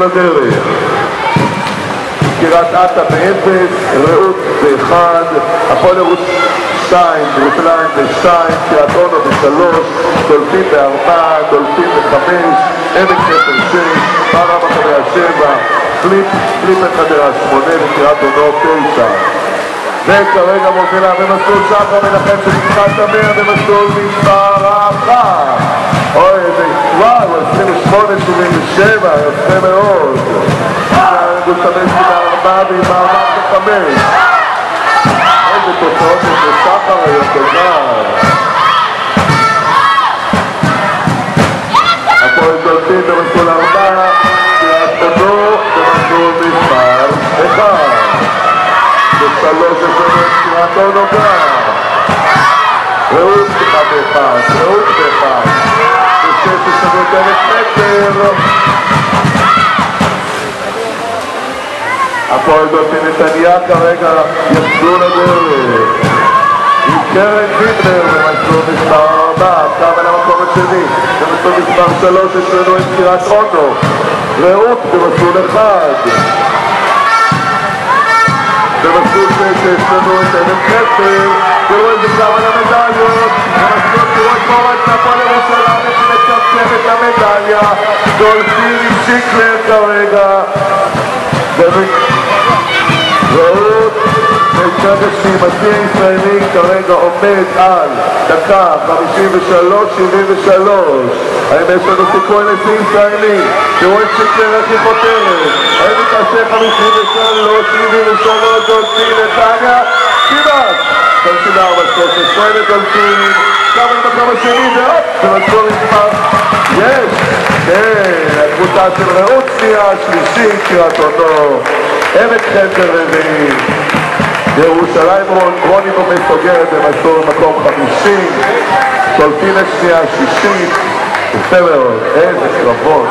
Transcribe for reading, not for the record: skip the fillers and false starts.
לדרך. קריית אתא ב-0, רעות ב-1, הפועל ירושלים 2, ירושלים ב-2, קריית אונו ב-3, דולפין ב-4, דולפין ב-5, עמק חפר 6, מערב חדרה 7, פליפר חדרה 8 וקריית אונו 9. וכרגע מובילה במסלול שחר מנחם שניצחה את המאה במסלול מספר 1. אוי, איזה וואו, 28-77, יפה מאוד. גוסטבסקי ב-4 ועם מעמד ב-5. איזה תוצאות של שחר היום תודה. הפועל דולפין במסלול 4, קריית אונו במסלול מספר 1. ב-3 קריית אונו גם. רעות ב-1, רעות ב-1. ב-6 1,000 מטר. הפועל דולפין נתניה כרגע יצאו לדרך עם קרן ויטנר במסלול מספר 4, עכשיו על המקום השני. במסלול מספר 3 יש לנו את קריית אונו, רעות במסלול 1. במסלול 6 יש לנו את עמק חפר, תראו איזה קו על המדליות. במסלול תראו את מורץ הפועל ירושלים שמצמצם את המדליה, דולפין עם שיקלר כרגע. רעות מצ'גשי, מציא ישראלי כרגע עומד על דקה 53-73. האם יש לנו סיכוי לשיא ישראלי? תראו את שיקלר איך היא חותרת. האם היא תעשה 53-73 דולפין נתניה? כמעט 54-13 לדולפין. כמה למקום השני זה מסלול מספר יש! כן, הקבוצה של רעות שנייה, שלישית, קריית אונו, עמק חפר רביעי, ירושלים רוני גומז סוגרת במסלול מקום 50, דולפין השנייה, שישית, יפה מאוד, איזה קרבות.